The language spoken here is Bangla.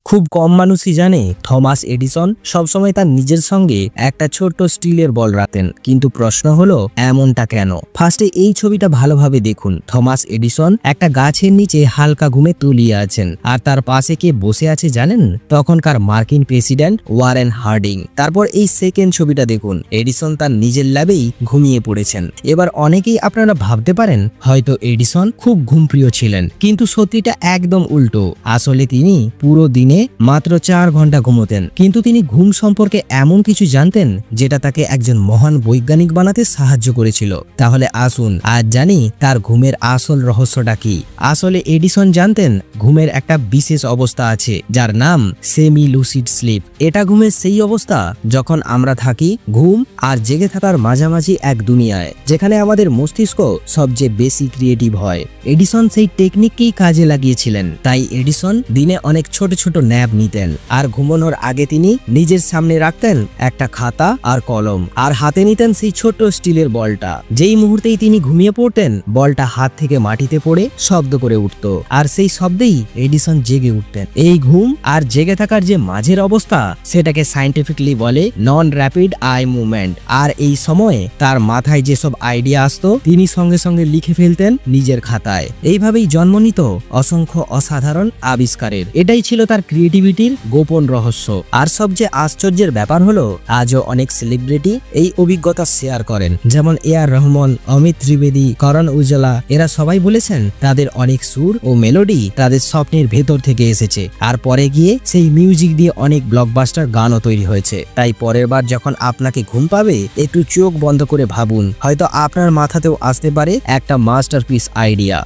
খুব কম মানুষই জানে থমাস এডিসন সবসময় তার নিজের সঙ্গে একটা ছোট্ট স্টিলের বল রাখতেন। কিন্তু প্রশ্ন হলো এমনটা কেন? ফার্স্টে এই ছবিটা ভালোভাবে দেখুন। থমাস এডিসন একটা গাছের নিচে হালকা ঘুমে তলিয়ে আছেন, আর তার পাশে কে বসে আছে জানেন? তখনকার মার্কিন প্রেসিডেন্ট ওয়ারেন হার্ডিং। তারপর এই সেকেন্ড ছবিটা দেখুন, এডিসন তার নিজের ল্যাবেই ঘুমিয়ে পড়েছেন। এবার অনেকেই আপনারা ভাবতে পারেন হয়তো এডিসন খুব ঘুমপ্রিয় ছিলেন, কিন্তু সত্যিটা একদম উল্টো। আসলে তিনি পুরো দিনে মাত্র 4 ঘন্টা ঘুমোতেন, কিন্তু তিনি ঘুম সম্পর্কে এমন কিছু জানতেন যেটা তাকে একজন মহান বৈজ্ঞানিক বানাতে সাহায্য করেছিল। তাহলে আসুন আজ জানি তার ঘুমের আসল রহস্যটা কি। আসলে এডিসন জানতেন ঘুমের একটা বিশেষ অবস্থা আছে যার নাম সেমি লুসিড স্লিপ। এটা ঘুমের সেই অবস্থা যখন আমরা থাকি ঘুম আর জেগে থাকার মাঝামাঝি এক দুনিয়ায়, যেখানে আমাদের মস্তিষ্ক সবচেয়ে বেশি ক্রিয়েটিভ হয়। এডিসন সেই টেকনিককেই কাজে লাগিয়েছিলেন। তাই এডিসন দিনে অনেক ছোট ছোট ন্যাপ নিতেন, আর ঘুমানোর আগে তিনি নিজের সামনে রাখতেন একটা খাতা আর কলম, আর হাতে নিতেন সেই ছোট্ট স্টিলের বলটা। যেই মুহূর্তেই তিনি ঘুমিয়ে পড়তেন বলটা হাত থেকে মাটিতে পড়ে শব্দ করে উঠত, আর সেই শব্দেই এডিসন জেগে উঠতেন। এই ঘুম আর জেগে থাকার যে মাঝের অবস্থা সেটাকে সায়েন্টিফিকলি বলে নন র্যাপিড আই মুভমেন্ট। আর এই সময়ে তার মাথায় যেসব আইডিয়া আসতো তিনি সঙ্গে সঙ্গে লিখে ফেলতেন নিজের খাতায়। এইভাবেই জন্ম নিত অসংখ্য অসাধারণ আবিষ্কারের। এটাই ছিল তার ক্রিয়েটিভিটির গোপন রহস্য। আর সবচেয়ে আশ্চর্যের ব্যাপার হলো আজও অনেক সেলিব্রিটি এই অভিজ্ঞতা শেয়ার করেন, যেমন এআর রহমান, অমিত ত্রিবেদী, করণ উজালা। এরা সবাই বলেছেন তাদের অনেক সুর ও মেলোডি তাদের স্বপ্নের ভেতর থেকে এসেছে, আর পরে গিয়ে সেই মিউজিক দিয়ে অনেক ব্লকবাস্টার গানও তৈরি হয়েছে। তাই পরের বার যখন আপনাকে ঘুম পাবে একটু চোখ বন্ধ করে ভাবুন, হয়তো আপনার মাথাতেও আসতে পারে একটা মাস্টারপিস আইডিয়া।